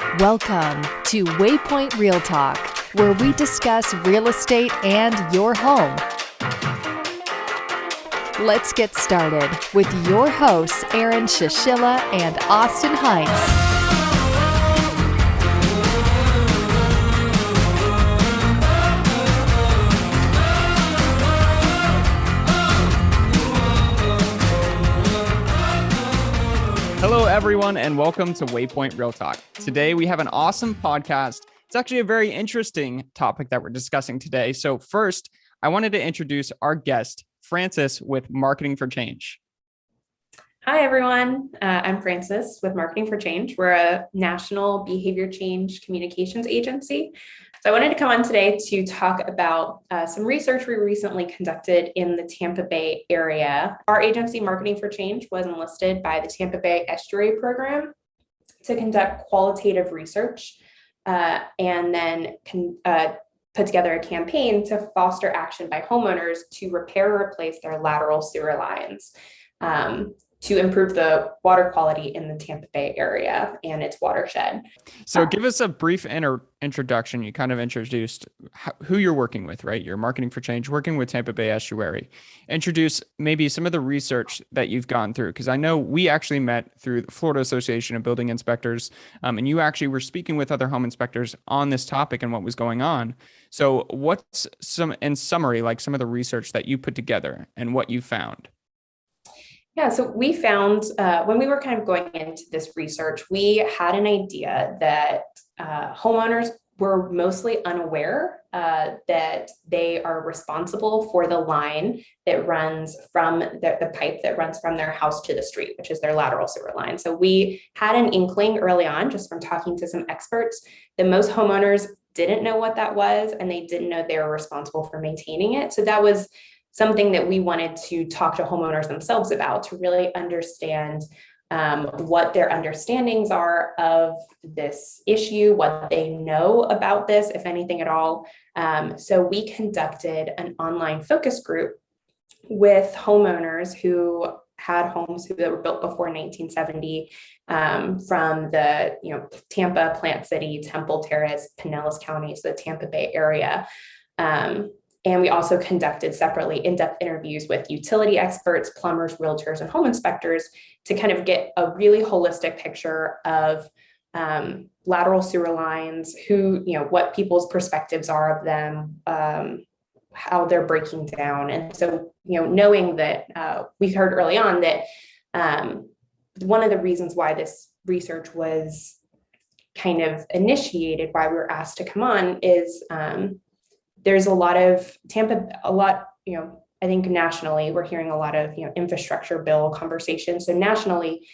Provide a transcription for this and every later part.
Welcome to Waypoint Real Talk, where we discuss real estate and your home. Let's get started with your hosts, Aaron Shishilla and Austin Hines. Hello, everyone, and welcome to Waypoint Real Talk. Today, we have an awesome podcast. It's actually a very interesting topic that we're discussing today. So first, I wanted to introduce our guest, Frances with Marketing for Change. Hi, everyone. I'm Frances with Marketing for Change. We're a national behavior change communications agency. So I wanted to come on today to talk about some research we recently conducted in the Tampa Bay area. Our agency, Marketing for Change, was enlisted by the Tampa Bay Estuary Program to conduct qualitative research and then put together a campaign to foster action by homeowners to repair or replace their lateral sewer lines to improve the water quality in the Tampa Bay area and its watershed. So give us a brief introduction. You kind of introduced who you're working with, right? You're Marketing for Change, working with Tampa Bay Estuary. Introduce maybe some of the research that you've gone through, because I know we actually met through the Florida Association of Building Inspectors, and you actually were speaking with other home inspectors on this topic and what was going on. So what's in summary, like some of the research that you put together and what you found? Yeah, so we found when we were kind of going into this research, we had an idea that homeowners were mostly unaware that they are responsible for the line that runs from the pipe that runs from their house to the street, which is their lateral sewer line. So we had an inkling early on, just from talking to some experts, that most homeowners didn't know what that was, and they didn't know they were responsible for maintaining it. So that was something that we wanted to talk to homeowners themselves about, to really understand what their understandings are of this issue, what they know about this, if anything at all. So we conducted an online focus group with homeowners who had homes that were built before 1970 from the Tampa, Plant City, Temple Terrace, Pinellas County, so the Tampa Bay area. And we also conducted separately in-depth interviews with utility experts, plumbers, realtors, and home inspectors to kind of get a really holistic picture of lateral sewer lines, what people's perspectives are of them, how they're breaking down. And so, knowing that we heard early on that one of the reasons why this research was kind of initiated, why we were asked to come on, is there's a lot of I think nationally, we're hearing a lot of, infrastructure bill conversations. So nationally,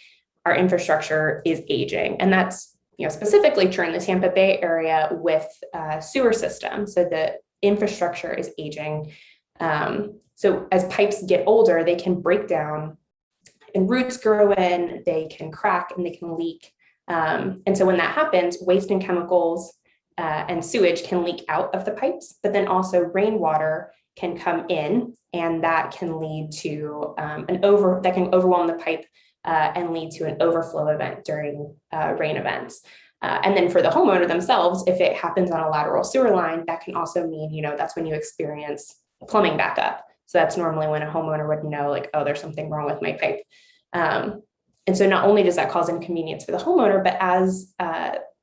our infrastructure is aging. And that's, specifically true in the Tampa Bay area with sewer systems. So the infrastructure is aging. So as pipes get older, they can break down and roots grow in, they can crack and they can leak. And so when that happens, waste and chemicals and sewage can leak out of the pipes, but then also rainwater can come in, and that can lead to that can overwhelm the pipe and lead to an overflow event during rain events. And then for the homeowner themselves, if it happens on a lateral sewer line, that can also mean, that's when you experience plumbing backup. So that's normally when a homeowner would know, like, oh, there's something wrong with my pipe. And so not only does that cause inconvenience for the homeowner, but as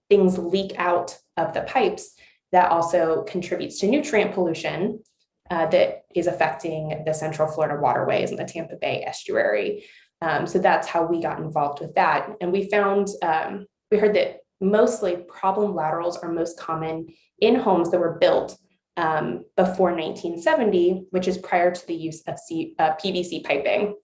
things leak out of the pipes, that also contributes to nutrient pollution that is affecting the Central Florida waterways and the Tampa Bay Estuary. So that's how we got involved with that. And we found, we heard that mostly problem laterals are most common in homes that were built before 1970, which is prior to the use of PVC piping.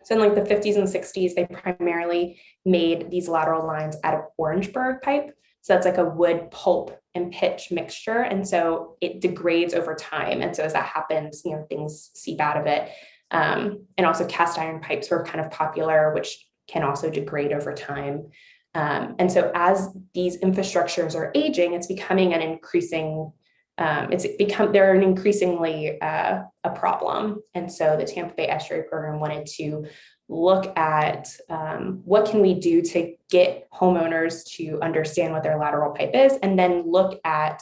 So in like the 50s and 60s, they primarily made these lateral lines out of Orangeburg pipe. So that's like a wood pulp and pitch mixture. And so it degrades over time. And so as that happens, things seep out of it. And also cast iron pipes were kind of popular, which can also degrade over time. And so as these infrastructures are aging, it's becoming an increasing they're an increasingly a problem. And so the Tampa Bay Estuary Program wanted to look at what can we do to get homeowners to understand what their lateral pipe is, and then look at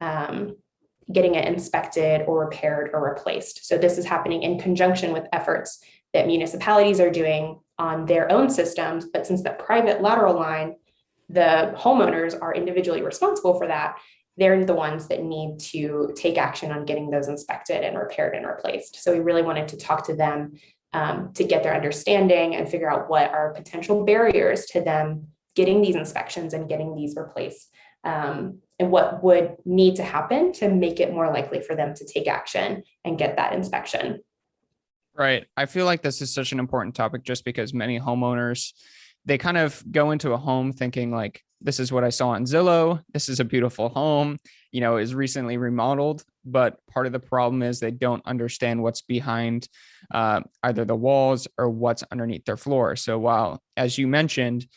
getting it inspected or repaired or replaced. So this is happening in conjunction with efforts that municipalities are doing on their own systems. But since the private lateral line, the homeowners are individually responsible for that, they're the ones that need to take action on getting those inspected and repaired and replaced. So we really wanted to talk to them to get their understanding and figure out what are potential barriers to them getting these inspections and getting these replaced, and what would need to happen to make it more likely for them to take action and get that inspection. Right. I feel like this is such an important topic just because many homeowners, they kind of go into a home thinking like, this is what I saw on Zillow. This is a beautiful home, is recently remodeled. But part of the problem is they don't understand what's behind either the walls or what's underneath their floor. So while, as you mentioned,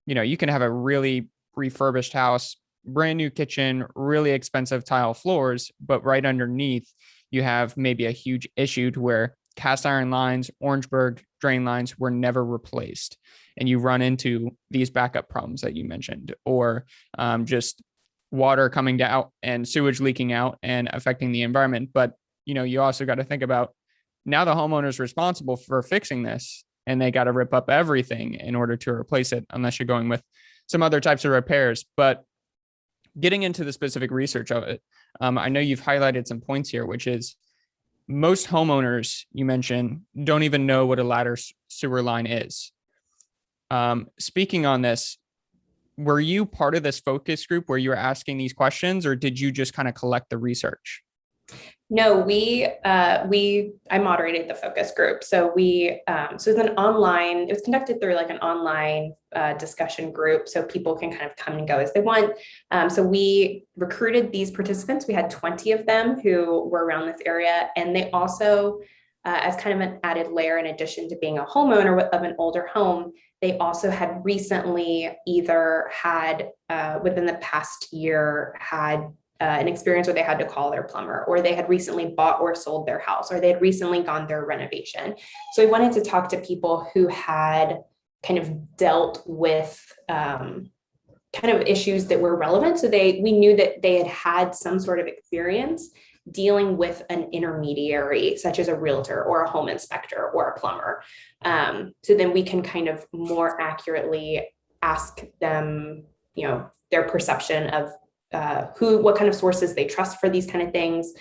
you can have a really refurbished house, brand new kitchen, really expensive tile floors, but right underneath you have maybe a huge issue to where cast iron lines, Orangeburg drain lines were never replaced. And you run into these backup problems that you mentioned, or just water coming down and sewage leaking out and affecting the environment. But, you also got to think about now the homeowner's responsible for fixing this, and they got to rip up everything in order to replace it, unless you're going with some other types of repairs. But getting into the specific research of it, I know you've highlighted some points here, which is most homeowners, you mentioned, don't even know what a lateral sewer line is. Speaking on this, were you part of this focus group where you were asking these questions, or did you just kind of collect the research? No, I moderated the focus group. So so it was conducted through like an online discussion group, so people can kind of come and go as they want. So we recruited these participants. We had 20 of them who were around this area, and they also, as kind of an added layer, in addition to being a homeowner of an older home, they also had recently either had, within the past year, had an experience where they had to call their plumber, or they had recently bought or sold their house, or they had recently gone through a renovation. So we wanted to talk to people who had kind of dealt with kind of issues that were relevant. So we knew that they had some sort of experience dealing with an intermediary, such as a realtor or a home inspector or a plumber. So then we can kind of more accurately ask them, their perception of what kind of sources they trust for these kind of things.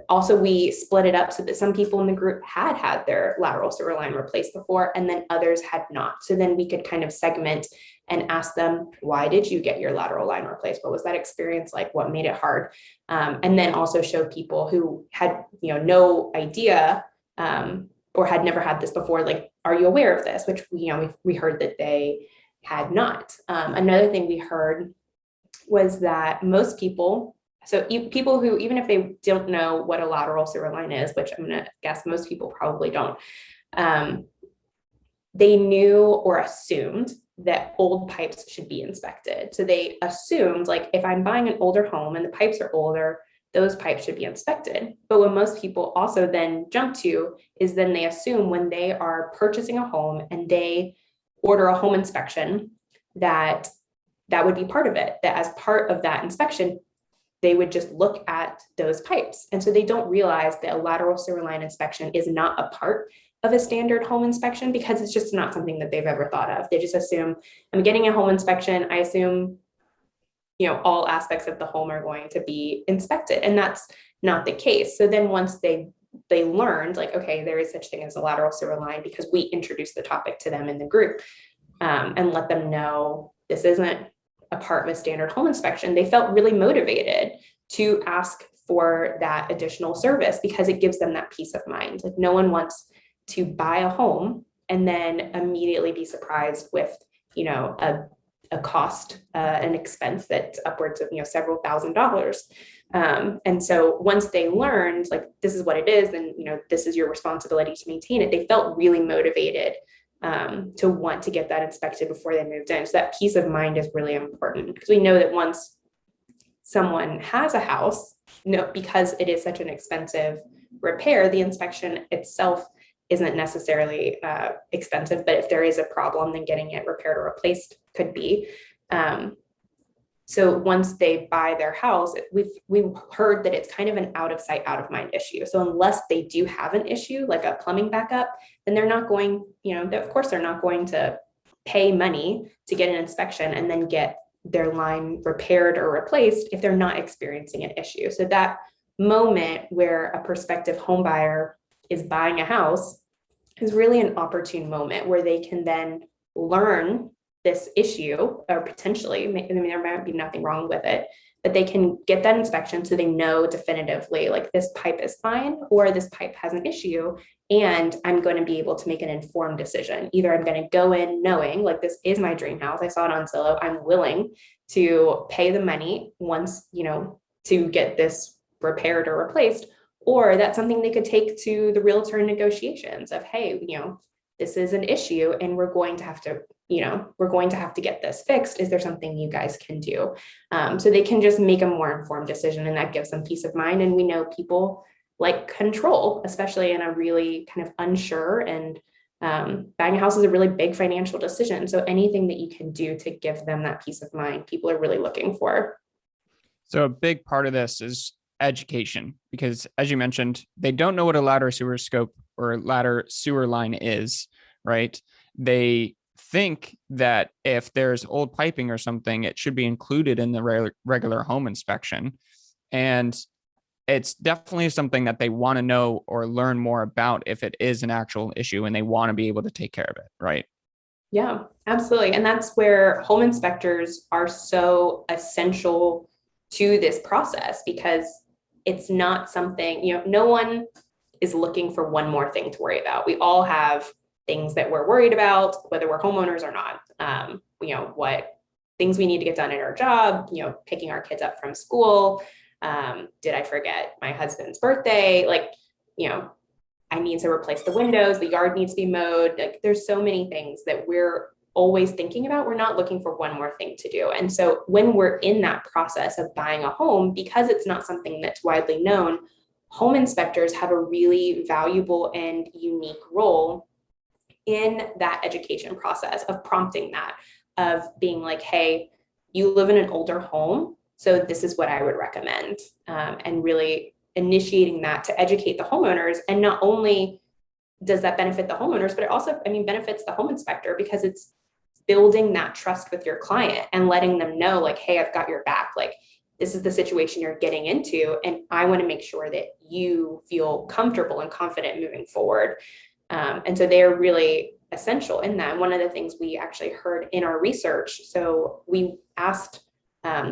Also, we split it up so that some people in the group had their lateral sewer line replaced before, and then others had not. So then we could kind of segment and ask them, why did you get your lateral line replaced? What was that experience like? What made it hard? And then also show people who had, no idea or had never had this before, like, are you aware of this? Which, we heard that they had not. Another thing we heard was that most people, so people who, even if they don't know what a lateral sewer line is, which I'm going to guess most people probably don't, they knew or assumed that old pipes should be inspected. So they assumed, like, if I'm buying an older home and the pipes are older, those pipes should be inspected. But what most people also then jump to is then they assume when they are purchasing a home and they order a home inspection, that would be part of it, that as part of that inspection, they would just look at those pipes. And so they don't realize that a lateral sewer line inspection is not a part of a standard home inspection, because it's just not something that they've ever thought of. They just assume, I'm getting a home inspection, I assume, all aspects of the home are going to be inspected. And that's not the case. So then once they learned, like, okay, there is such thing as a lateral sewer line, because we introduced the topic to them in the group, and let them know this isn't a part of a standard home inspection, they felt really motivated to ask for that additional service, because it gives them that peace of mind. Like, no one wants to buy a home and then immediately be surprised with, a cost, an expense that's upwards of, several $1,000s. And so once they learned, like, this is what it is, and, this is your responsibility to maintain it, they felt really motivated to want to get that inspected before they moved in. So that peace of mind is really important, because we know that once someone has a house, because it is such an expensive repair, the inspection itself isn't necessarily expensive, but if there is a problem, then getting it repaired or replaced could be. So once they buy their house, we've heard that it's kind of an out of sight, out of mind issue. So unless they do have an issue like a plumbing backup, then they're not going, of course, they're not going to pay money to get an inspection and then get their line repaired or replaced if they're not experiencing an issue. So that moment where a prospective home buyer is buying a house is really an opportune moment where they can then learn this issue, or potentially, there might be nothing wrong with it, but they can get that inspection so they know definitively, like, this pipe is fine or this pipe has an issue, and I'm going to be able to make an informed decision. Either I'm going to go in knowing, like, this is my dream house, I saw it on Zillow, I'm willing to pay the money once, to get this repaired or replaced, or that's something they could take to the realtor in negotiations of, hey, this is an issue and we're going to have to get this fixed. Is there something you guys can do? So they can just make a more informed decision, and that gives them peace of mind. And we know people like control, especially in a really kind of unsure, and buying a house is a really big financial decision. So anything that you can do to give them that peace of mind, people are really looking for. So a big part of this is education, because as you mentioned, they don't know what a ladder sewer scope or ladder sewer line is, right? They think that if there's old piping or something, it should be included in the regular home inspection. And it's definitely something that they want to know or learn more about if it is an actual issue and they want to be able to take care of it, right? Yeah, absolutely. And that's where home inspectors are so essential to this process, because it's not something, no one is looking for one more thing to worry about. We all have things that we're worried about, whether we're homeowners or not. What things we need to get done in our job, picking our kids up from school. Did I forget my husband's birthday? I need to replace the windows, the yard needs to be mowed. Like, there's so many things that we're always thinking about. We're not looking for one more thing to do. And so when we're in that process of buying a home, because it's not something that's widely known, home inspectors have a really valuable and unique role in that education process of prompting that, of being like, hey, you live in an older home, so this is what I would recommend, and really initiating that to educate the homeowners. And not only does that benefit the homeowners, but it also, benefits the home inspector, because it's building that trust with your client and letting them know, like, hey, I've got your back. Like, this is the situation you're getting into, and I want to make sure that you feel comfortable and confident moving forward. And so they're really essential in that. And one of the things we actually heard in our research, so we asked,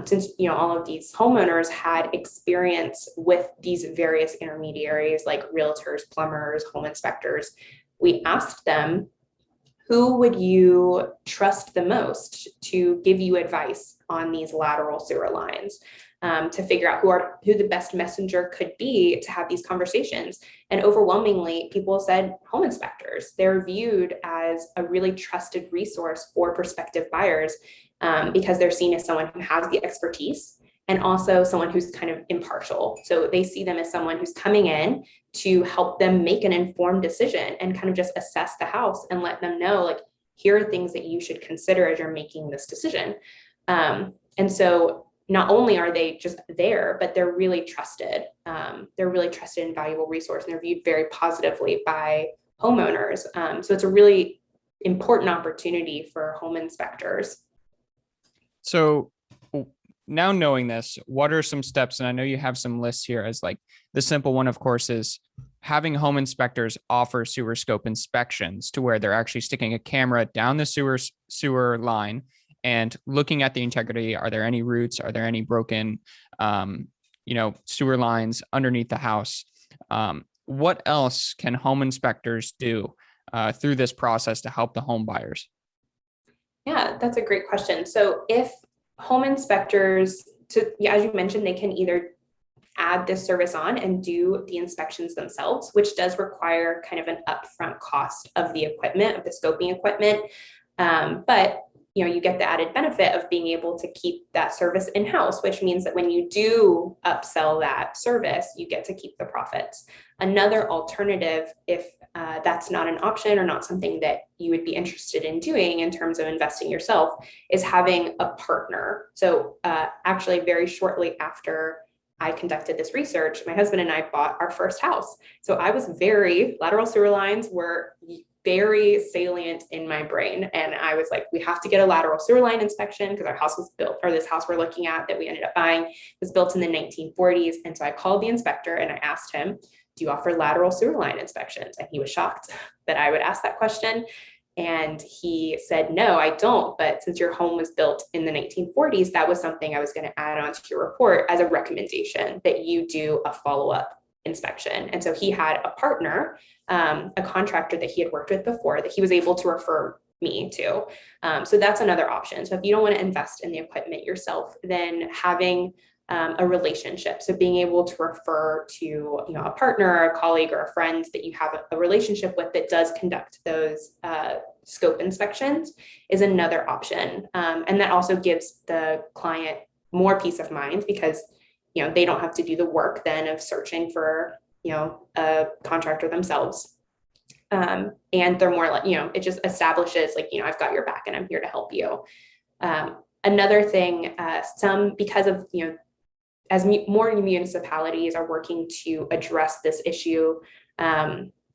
since all of these homeowners had experience with these various intermediaries like realtors, plumbers, home inspectors, we asked them, who would you trust the most to give you advice on these lateral sewer lines, to figure out who the best messenger could be to have these conversations. And overwhelmingly, people said home inspectors. They're viewed as a really trusted resource for prospective buyers, because they're seen as someone who has the expertise and also someone who's kind of impartial. So they see them as someone who's coming in to help them make an informed decision and kind of just assess the house and let them know, like, here are things that you should consider as you're making this decision. And so not only are they just there, but they're really trusted. They're really trusted and valuable resource, and they're viewed very positively by homeowners. So it's a really important opportunity for home inspectors. So now knowing this, what are some steps? And I know you have some lists here, as like the simple one, of course, is having home inspectors offer sewer scope inspections to where they're actually sticking a camera down the sewer line and looking at the integrity. Are there any roots? Are there any broken, sewer lines underneath the house? What else can home inspectors do through this process to help the home buyers? Yeah, that's a great question. So if home inspectors, as you mentioned, they can either add this service on and do the inspections themselves, which does require kind of an upfront cost of the equipment, of the scoping equipment. But you get the added benefit of being able to keep that service in-house, which means that when you do upsell that service, you get to keep the profits. Another alternative, if that's not an option or not something that you would be interested in doing in terms of investing yourself, is having a partner. So actually very shortly after I conducted this research, my husband and I bought our first house. So I was lateral sewer lines were very salient in my brain. And I was like, we have to get a lateral sewer line inspection because our house was built, or this house we're looking at that we ended up buying was built in the 1940s. And so I called the inspector and I asked him, do you offer lateral sewer line inspections? And he was shocked that I would ask that question. And he said, no, I don't. But since your home was built in the 1940s, that was something I was going to add on to your report as a recommendation that you do a follow-up inspection. And so he had a partner, a contractor that he had worked with before that he was able to refer me to. So that's another option. So if you don't want to invest in the equipment yourself, then having a relationship. So being able to refer to, a partner or a colleague or a friend that you have a relationship with that does conduct those scope inspections is another option. And that also gives the client more peace of mind because, they don't have to do the work then of searching for, a contractor themselves. And they're more like, it just establishes like, I've got your back and I'm here to help you. Another thing, because of, as more municipalities are working to address this issue,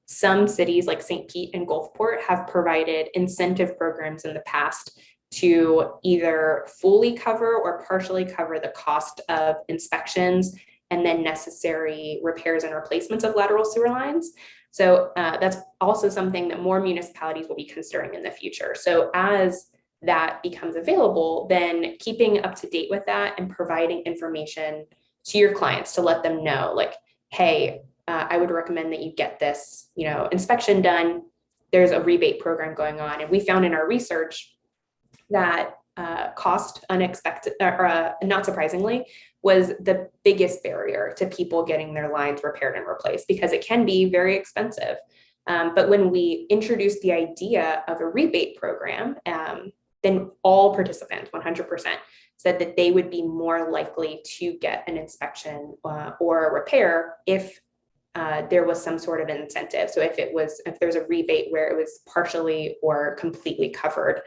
some cities like St. Pete and Gulfport have provided incentive programs in the past to either fully cover or partially cover the cost of inspections and then necessary repairs and replacements of lateral sewer lines. So that's also something that more municipalities will be considering in the future. So as that becomes available, then keeping up to date with that and providing information to your clients to let them know, like, hey, I would recommend that you get this, inspection done. There's a rebate program going on. And we found in our research that cost unexpected, or not surprisingly, was the biggest barrier to people getting their lines repaired and replaced because it can be very expensive. But when we introduced the idea of a rebate program, then all participants, 100%, said that they would be more likely to get an inspection or a repair if there was some sort of incentive. So if there's a rebate where it was partially or completely covered.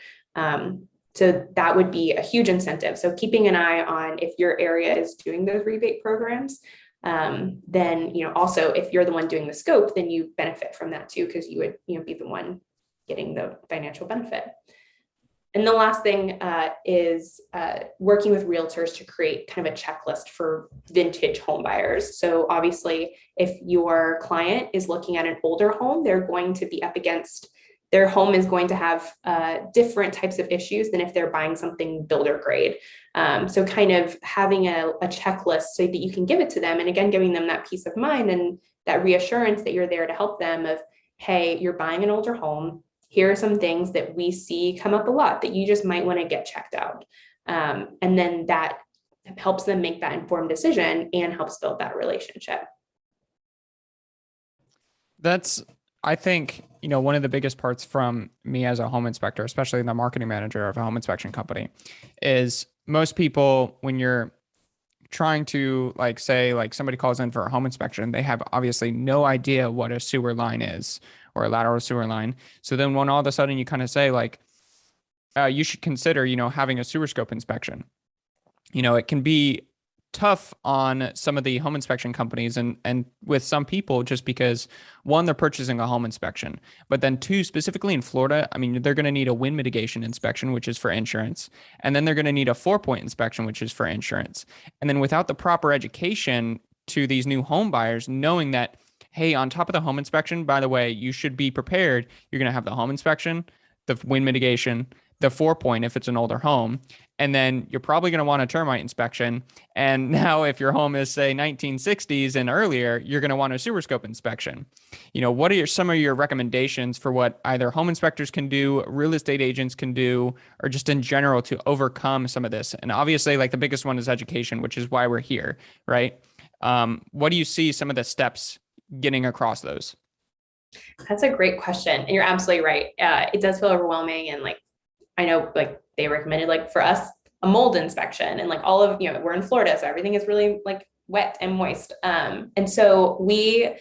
So that would be a huge incentive. So keeping an eye on if your area is doing those rebate programs, then, also if you're the one doing the scope, then you benefit from that too, because you would, be the one getting the financial benefit. And the last thing is working with realtors to create kind of a checklist for vintage home buyers. So obviously, if your client is looking at an older home, they're going to be up against, their home is going to have different types of issues than if they're buying something builder grade. So kind of having a checklist so that you can give it to them. And again, giving them that peace of mind and that reassurance that you're there to help them of, hey, you're buying an older home. Here are some things that we see come up a lot that you just might want to get checked out. And then that helps them make that informed decision and helps build that relationship. That's, I think, one of the biggest parts from me as a home inspector, especially the marketing manager of a home inspection company, is most people, when you're trying to say somebody calls in for a home inspection, they have obviously no idea what a sewer line is or a lateral sewer line. So then when all of a sudden you kind of say you should consider, having a sewer scope inspection, it can be tough on some of the home inspection companies and with some people, just because one, they're purchasing a home inspection, but then two, specifically in Florida, they're going to need a wind mitigation inspection, which is for insurance. And then they're going to need a 4-point inspection, which is for insurance. And then without the proper education to these new home buyers, knowing that, hey, on top of the home inspection, by the way, you should be prepared. You're going to have the home inspection, the wind mitigation, the 4-point if it's an older home, and then you're probably going to want a termite inspection. And now if your home is, say, 1960s and earlier, you're going to want a sewer scope inspection. What are some of your recommendations for what either home inspectors can do, real estate agents can do, or just in general to overcome some of this? And obviously, the biggest one is education, which is why we're here, right? What do you see some of the steps getting across those? That's a great question. And you're absolutely right. It does feel overwhelming. And I know they recommended for us a mold inspection and all of, we're in Florida, so everything is really wet and moist. And so we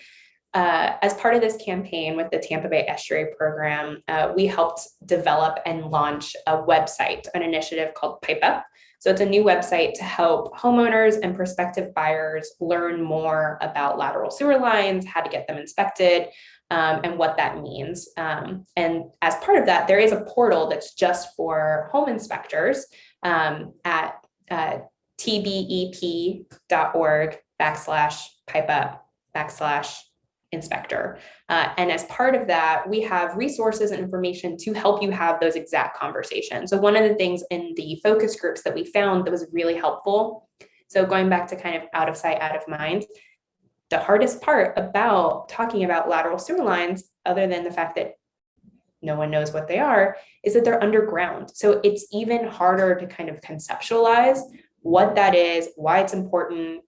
as part of this campaign with the Tampa Bay Estuary Program, we helped develop and launch a website, an initiative called Pipe Up. So it's a new website to help homeowners and prospective buyers learn more about lateral sewer lines, how to get them inspected, and what that means. And as part of that, there is a portal that's just for home inspectors at tbep.org/pipeup/inspector. And as part of that, we have resources and information to help you have those exact conversations. So one of the things in the focus groups that we found that was really helpful, so going back to kind of out of sight, out of mind, the hardest part about talking about lateral sewer lines, other than the fact that no one knows what they are, is that they're underground. So it's even harder to kind of conceptualize what that is, why it's important,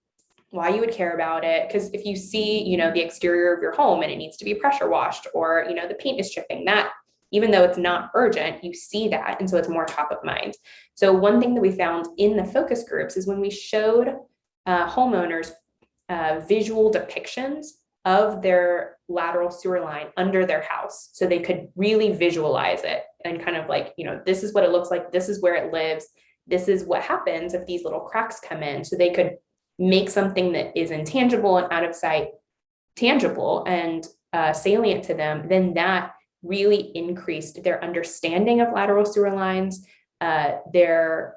why you would care about it. Because if you see, the exterior of your home and it needs to be pressure washed, or, the paint is chipping, that, even though it's not urgent, you see that. And so it's more top of mind. So one thing that we found in the focus groups is when we showed homeowners visual depictions of their lateral sewer line under their house, so they could really visualize it and kind of like, this is what it looks like, this is where it lives, this is what happens if these little cracks come in, so they could make something that is intangible and out of sight tangible and salient to them, then that really increased their understanding of lateral sewer lines, their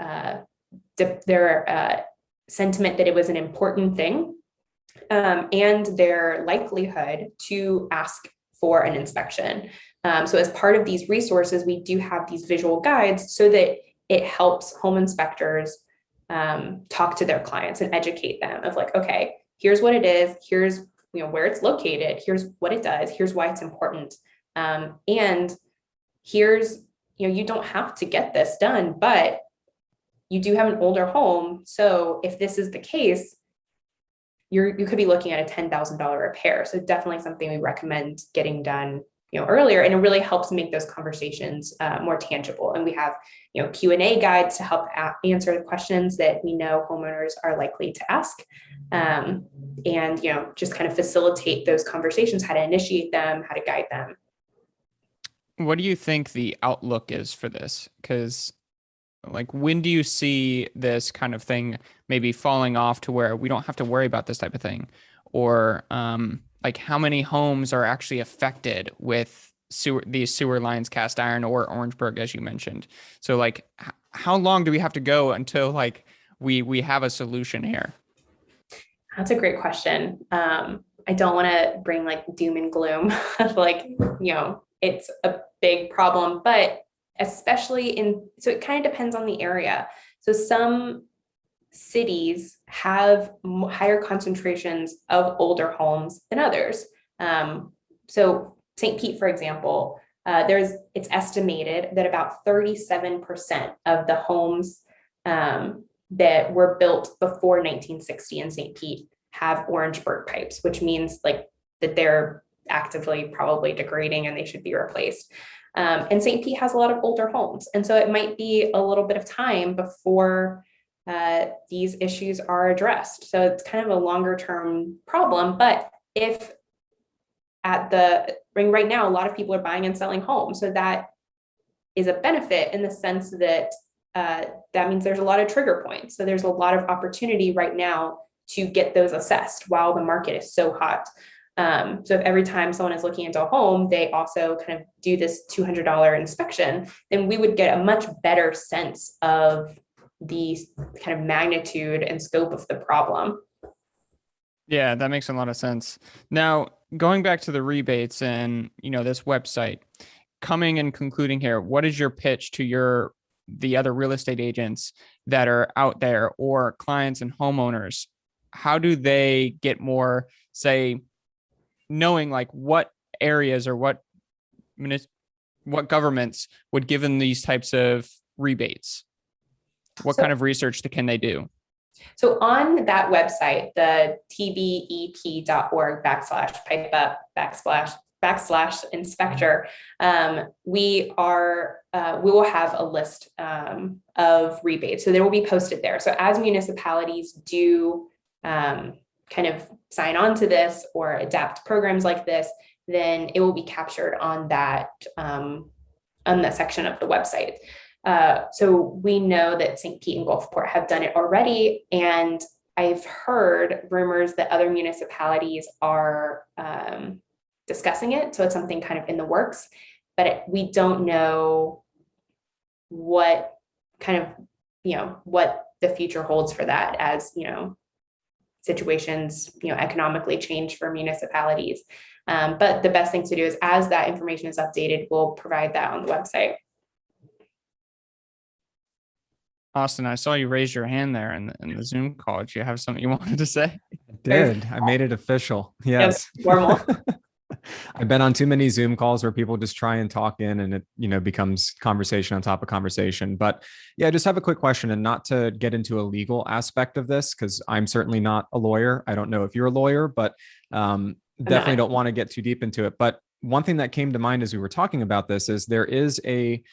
sentiment that it was an important thing, and their likelihood to ask for an inspection. So as part of these resources, we do have these visual guides so that it helps home inspectors talk to their clients and educate them of like, okay, here's what it is, here's where it's located, here's what it does, here's why it's important, and here's you don't have to get this done, but you do have an older home, so if this is the case, you could be looking at a $10,000 repair. So definitely something we recommend getting done earlier, and it really helps make those conversations more tangible. And we have Q&A guides to help answer the questions that we know homeowners are likely to ask, and just kind of facilitate those conversations, how to initiate them, how to guide them. What do you think the outlook is for this? Because when do you see this kind of thing maybe falling off to where we don't have to worry about this type of thing? Or how many homes are actually affected with these sewer lines, cast iron or Orangeburg, as you mentioned? So how long do we have to go until we have a solution here? That's a great question. I don't want to bring doom and gloom of it's a big problem, but especially so it kind of depends on the area. So some cities have higher concentrations of older homes than others. So St. Pete, for example, it's estimated that about 37% of the homes that were built before 1960 in St. Pete have Orangeburg pipes, which means that they're actively probably degrading and they should be replaced. And St. Pete has a lot of older homes. And so it might be a little bit of time before these issues are addressed. So it's kind of a longer term problem. But if right now, a lot of people are buying and selling homes. So that is a benefit in the sense that that means there's a lot of trigger points. So there's a lot of opportunity right now to get those assessed while the market is so hot. So if every time someone is looking into a home, they also kind of do this $200 inspection, then we would get a much better sense of the kind of magnitude and scope of the problem. Yeah, that makes a lot of sense. Now, going back to the rebates and, this website, coming and concluding here, what is your pitch to the other real estate agents that are out there, or clients and homeowners? How do they get more, say, knowing what areas or what governments would give them these types of rebates? What kind of research can they do? So on that website, the tbep.org/pipeup/inspector, we will have a list of rebates. So they will be posted there. So as municipalities do kind kind of sign on to this or adapt programs like this, then it will be captured on that section of the website. So we know that St. Pete and Gulfport have done it already, and I've heard rumors that other municipalities are discussing it. So it's something kind of in the works, but we don't know what kind of, what the future holds for that as, situations, economically change for municipalities. But the best thing to do is, as that information is updated, we'll provide that on the website. Austin, I saw you raise your hand there in the Zoom call. Do you have something you wanted to say? I did. I made it official. Yes. Yep, formal. I've been on too many Zoom calls where people just try and talk in and it, becomes conversation on top of conversation. But yeah, I just have a quick question, and not to get into a legal aspect of this, because I'm certainly not a lawyer. I don't know if you're a lawyer, but definitely don't want to get too deep into it. But one thing that came to mind as we were talking about this is there is a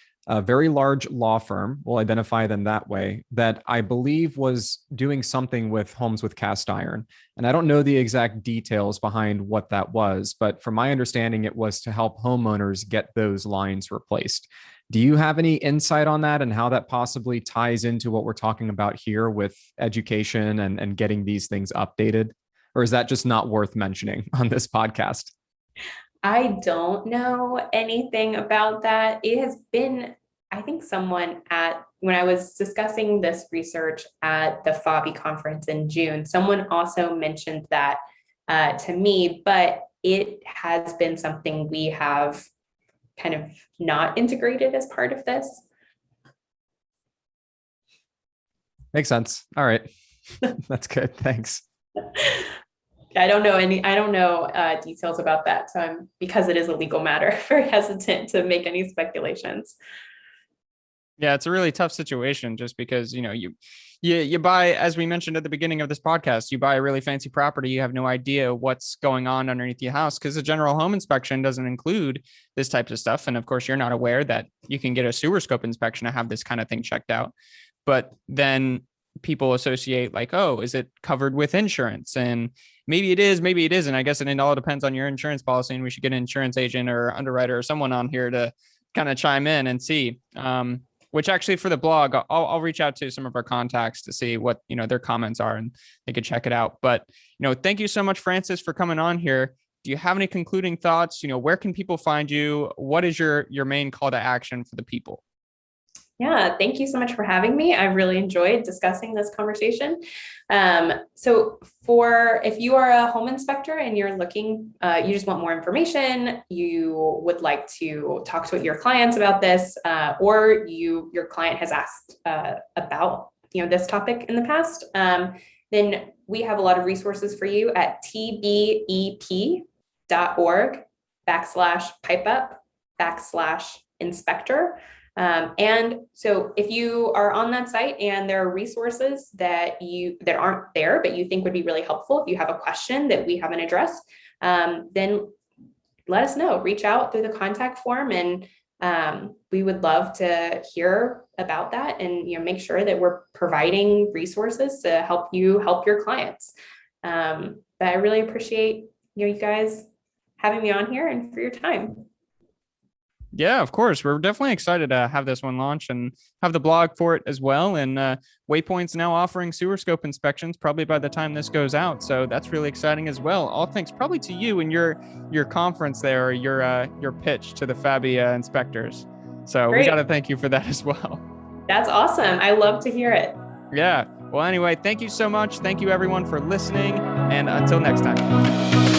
very large law firm, we'll identify them that way, that I believe was doing something with homes with cast iron. And I don't know the exact details behind what that was, but from my understanding, it was to help homeowners get those lines replaced. Do you have any insight on that and how that possibly ties into what we're talking about here with education and getting these things updated? Or is that just not worth mentioning on this podcast? I don't know anything about that. It has been, I think someone when I was discussing this research at the FOBI conference in June, someone also mentioned that to me, but it has been something we have kind of not integrated as part of this. Makes sense. All right. That's good. Thanks. I don't know details about that. So because it is a legal matter, very hesitant to make any speculations. Yeah, it's a really tough situation just because, you buy, as we mentioned at the beginning of this podcast, you buy a really fancy property. You have no idea what's going on underneath your house because the general home inspection doesn't include this type of stuff. And of course, you're not aware that you can get a sewer scope inspection to have this kind of thing checked out. But then people associate like, oh, is it covered with insurance? And maybe it is, maybe it isn't. I guess it all depends on your insurance policy, and we should get an insurance agent or underwriter or someone on here to kind of chime in and see. Which actually for the blog, I'll reach out to some of our contacts to see what, their comments are, and they could check it out. But, thank you so much, Francis, for coming on here. Do you have any concluding thoughts? Where can people find you? What is your main call to action for the people? Yeah, thank you so much for having me. I really enjoyed discussing this conversation. So if you are a home inspector and you're looking, you just want more information, you would like to talk to your clients about this, or your client has asked about this topic in the past, then we have a lot of resources for you at tbep.org/pipeup/inspector. And so if you are on that site and there are resources that aren't there, but you think would be really helpful, if you have a question that we haven't addressed, then let us know, reach out through the contact form, and we would love to hear about that and make sure that we're providing resources to help you help your clients. But I really appreciate you guys having me on here and for your time. Yeah, of course. We're definitely excited to have this one launch and have the blog for it as well. And Waypoint's now offering sewer scope inspections probably by the time this goes out. So that's really exciting as well. All thanks probably to you and your conference there, or your pitch to the FABI inspectors. So Great. We got to thank you for that as well. That's awesome. I love to hear it. Yeah. Well, anyway, thank you so much. Thank you everyone for listening. And until next time.